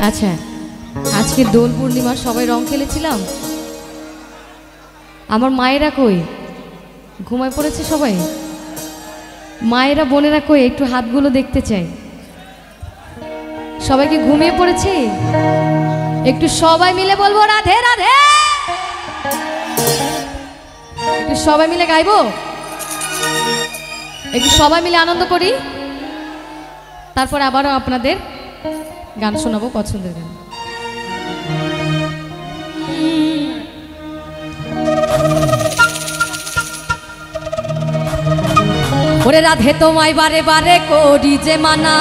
আচ্ছা, আজকে দোল পূর্ণিমা সবাই রং খেলেছিলাম। আমার মায়েরা কই? ঘুমায় পড়েছে সবাই? মায়েরা বোনেরা কই? একটু হাতগুলো দেখতে চাই। সবাইকে ঘুমিয়ে পড়েছে? একটু সবাই মিলে বলবো রাধে রাধে। একটু সবাই মিলে গাইবো, একটু সবাই মিলে আনন্দ করি, তারপর আবারও আপনাদের গান শোনাবো পছন্দের গান। ওরে রাধে তোমায় বারে বারে করি যে মানা,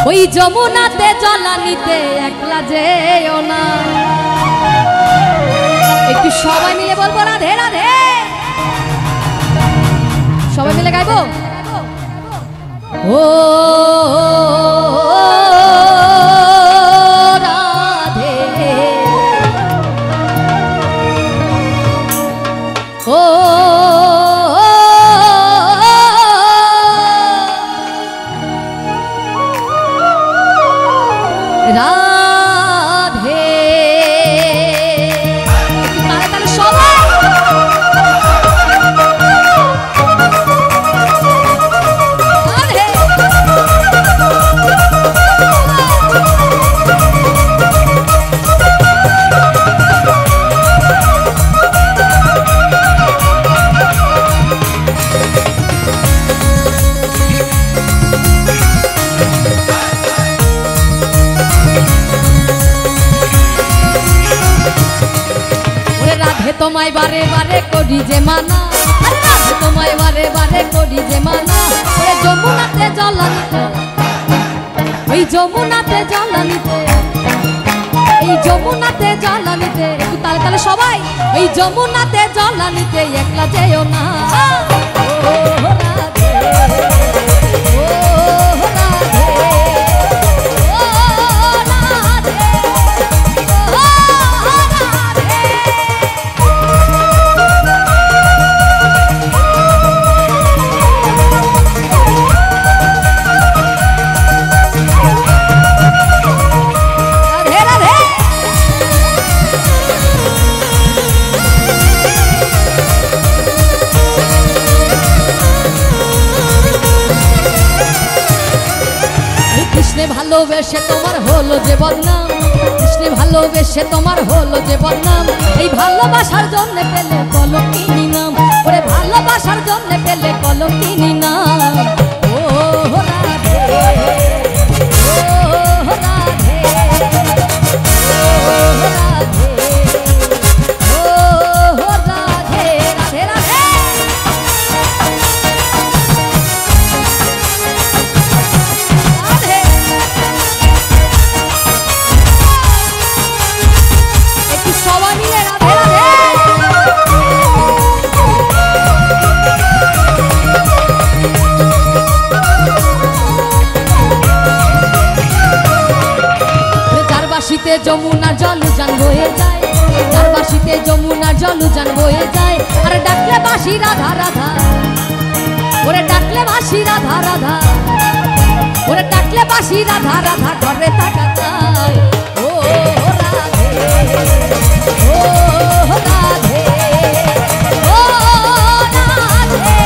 ওই যমুনাতে জলানিতে একলা যেও না। একটু সবাই মিলে বলবো রাধে রাধে, সবাই মিলে গাইবো। ও রাধে, ও রাধে। তাহলে তাহলে সবাই তোমায় বারে বারে করি যে মানা, তোমায় বারে বারে করি যে মানা। ওই যমুনাতে জলানিতে, ওই যমুনাতে জলানিতে, এই যমুনাতে জলানিতে। একটু তালে তালে সবাই, ওই যমুনাতে জলানিতে একলা যেও না। ও রাধে, ও রাধে, ও রাধে, ও রাধে। ভালোবেসে তোমার হলো যে বদনাম, কৃষ্ণে ভালোবেসে তোমার হলো যে বদনাম। এই ভালোবাসার জন্য পেলে কলঙ্কিনী নাম, ওরে ভালোবাসার জন্য পেলে কলঙ্কিনী নাম। ও রাধে, ও রাধে, ও রাধে, ও রাধে, রাধে রাধে। যমুনার জল উজান বয়ে যায়, যার বাঁশিতে যমুনার জল উজান বয়ে যায়। আর ডাকলে বাঁশি রাধা রাধা, ওরে ডাকলে বাঁশি রাধা রাধা, ওরে ডাকলে বাঁশি রাধা রাধা ঘরে থাকা চায়। ও রাধে, ও রাধে, ও রাধে,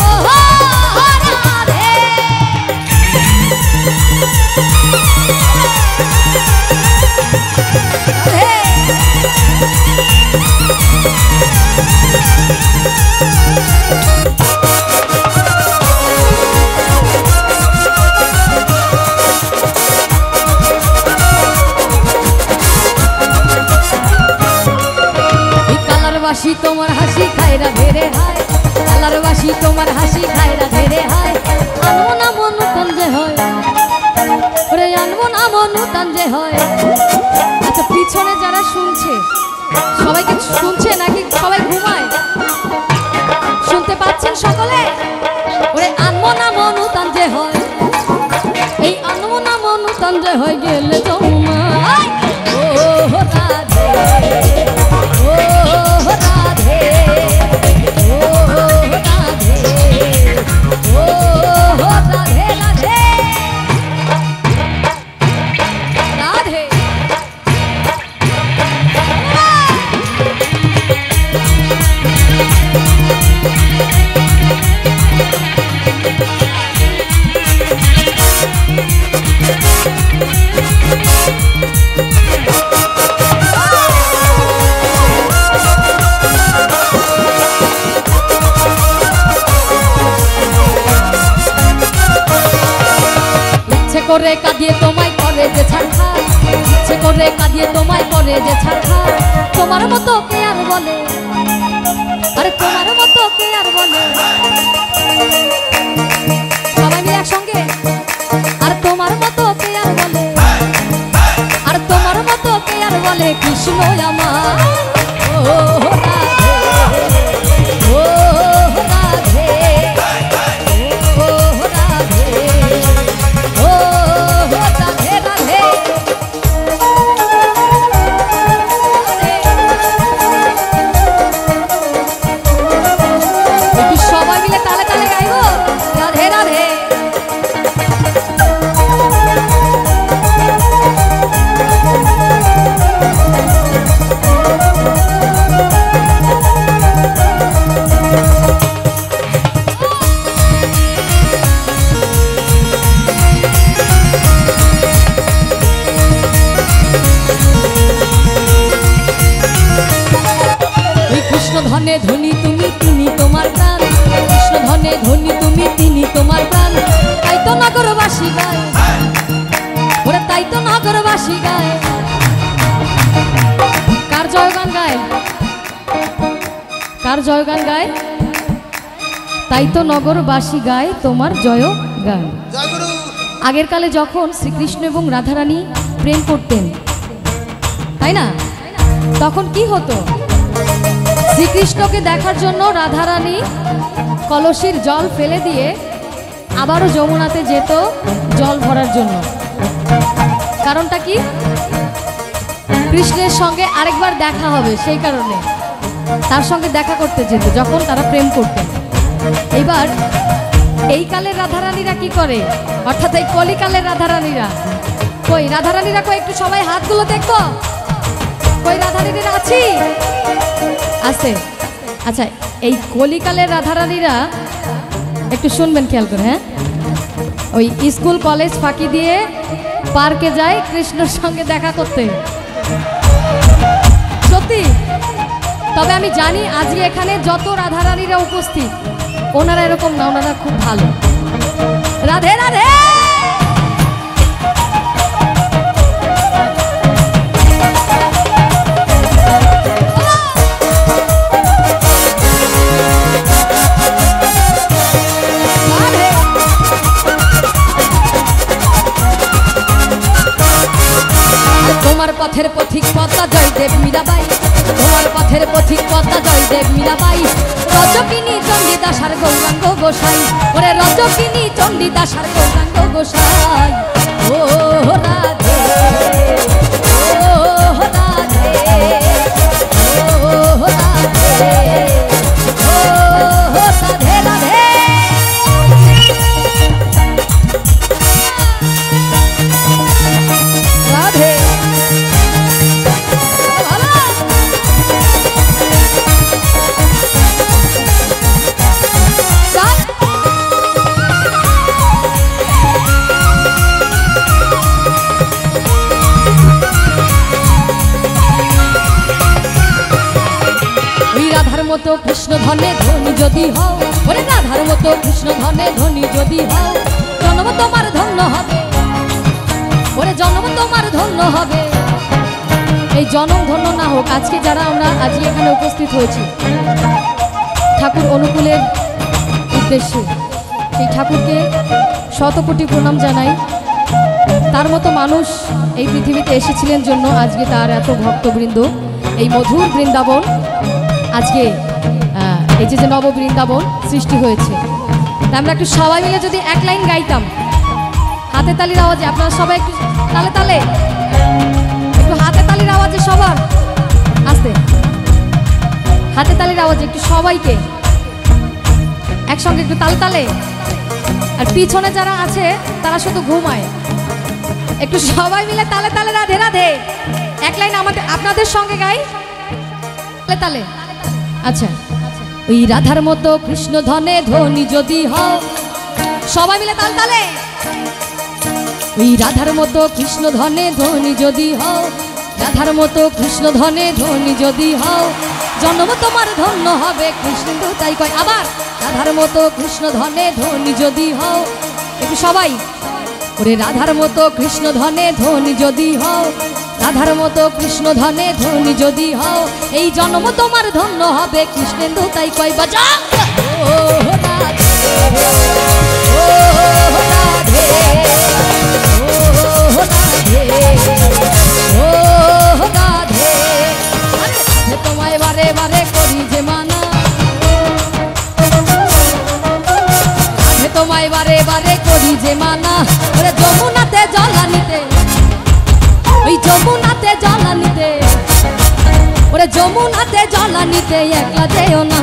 ও রাধে। বাসি তোমার হাসি খায়রা ধেরে হায়, কালার বাসি তোমার হাসি খায়রা ধেরে হায়। আনবো না মনু তঞ্জে হয়, ওরে আনবো না মনু তঞ্জে হয়। আচ্ছা, পিছনে যারা শুনছে সবাই কি শুনছে নাকি সবাই ঘুমায়? শুনতে পাচ্ছেন সকলে? ওরে আনবো না মনু তঞ্জে হয়, এই আনবো না মনু তঞ্জে হয় গেলে যমুনা। ও রাধে, ও রাধে, ও রাধে। করে কাঁদিয়ে তোমায় করে যে ছাড়খা, ইচ্ছে করে কাঁদিয়ে তোমায় করে যে ছাড়খা। তোমার মতো কে আর বলে, আরে তোমার মতো কে আর বলে, সবাই মিলে একসঙ্গে। আর তোমার মতো কে আর বলে, আর তোমার মতো কে আর বলে কৃষ্ণ আমার। ও রাধে, ও রাধে, ও রাধে, ও রাধে রাধে। একটু সবাই মিলে তালে তালে গাইবো রাধে রাধে। ধনে ধনী তুমি তিনি তোমার প্রাণ, কৃষ্ণ ধনে ধনী তুমি তিনি তোমার প্রাণ। তাই তো নগরবাসী গায়, ওরে তাই তো নগরবাসী গায়। কার জয়গান গায়, কার জয়গান গায়? তাই তো নগরবাসী গায় তোমার জয় গান। আগের কালে যখন শ্রীকৃষ্ণ এবং রাধারানী প্রেম করতেন, তাই না, তখন কি হতো? শ্রীকৃষ্ণকে দেখার জন্য রাধারানী কলসির জল ফেলে দিয়ে আবারও যমুনাতে যেত জল ভরার জন্য। কারণটা কি? কৃষ্ণের সঙ্গে আরেকবার দেখা হবে, সেই কারণে তার সঙ্গে দেখা করতে যেত যখন তারা প্রেম করতেন। এইবার এই কালের রাধারানীরা কি করে, অর্থাৎ এই কলিকালের রাধারানীরা কই, রাধারানীরা কই, একটু সবাই হাতগুলো দেখো, কই রাধারানীরা আছি? আছে। আচ্ছা, এই কলিকালের রাধারানীরা একটু শুনবেন, খেয়াল করে, হ্যাঁ, ওই স্কুল কলেজ ফাঁকি দিয়ে পার্কে যায় কৃষ্ণর সঙ্গে দেখা করতে, সত্যি। তবে আমি জানি আজকে এখানে যত রাধারানীরা উপস্থিত ওনারা এরকম না, ওনারা খুব ভালো। রাধে রাধে। তোমার পথের পথিক পদ্মা জয়দেব মীরাবাই, তোমার পথের পথিক পদ্মা জয়দেব মীরাবাই। রজকিনী চণ্ডীদাস আর গৌরাঙ্গ গোসাই, ওরে রজকিনী চণ্ডীদাস আর গৌরাঙ্গ গোসাই। ও রাধে, ও রাধে, ও রাধে, ও রাধে রাধে। রাধে মতো কৃষ্ণ ধনে ধনী যদি হও, ওরে রাধার মতো কৃষ্ণ ধনে ধনী যদি হও, জন্ম তোমার ধন্য হবে, ওরে জন্ম তোমার ধন্য হবে। এই জন্ম ধন্য না হোক, আজকে যারা আমরা আজকে এখানে উপস্থিত হয়েছি ঠাকুর অনুকূলের উদ্দেশ্যে, সেই ঠাকুরকে শত কোটি প্রণাম জানাই। তার মতো মানুষ এই পৃথিবীতে এসেছিলেন জন্য আজকে তার এত ভক্তবৃন্দ, এই মধুর বৃন্দাবন আজকে এই যে নব বৃন্দাবন সৃষ্টি হয়েছে। আমরা একটু সবাই মিলে যদি এক লাইন গাইতাম, হাতে তালির আওয়াজে, আপনারা সবাই একটু তালে তালে, একটু হাতে তালির আওয়াজে সবার, আস্তে হাতে তালির আওয়াজে একটু সবাইকে একসঙ্গে একটু তালে তালে। আর পিছনে যারা আছে তারা শুধু ঘুমায়, একটু সবাই মিলে তালে তালে রাধে রাধে এক লাইন আমাদের আপনাদের সঙ্গে গাই তালে তালে। আচ্ছা, ওই রাধার মতো কৃষ্ণ ধনে ধনী যদি হও, সবাই মিলে তাল তালে। ওই রাধার মতো কৃষ্ণ ধনে ধনী যদি হও, রাধার মতো কৃষ্ণ ধনে ধনী যদি হও, জন্ম তোমার ধন্য হবে কৃষ্ণ। তাই কয় আবার, রাধার মতো কৃষ্ণ ধনে ধনী যদি হও, একটু সবাই ওরে রাধার মতো কৃষ্ণ ধনে ধনী যদি হও, রাধার মতো কৃষ্ণ ধনে ধনী যদি হও, এই জন্ম তোমার ধন্য হবে কৃষ্ণেন্দু তাই কয় বাজা। ও রাধে ও রাধে ও রাধে ও রাধে। আরে তোমায় বারে বারে করি যে মানা, তোমায় বারে বারে করি যে মানা। ওরে যমুনাতে জলানিতে, ওই যমুনাতে জলানিতে, ওরে যমুনাতে জলানিতে একলা যেও না।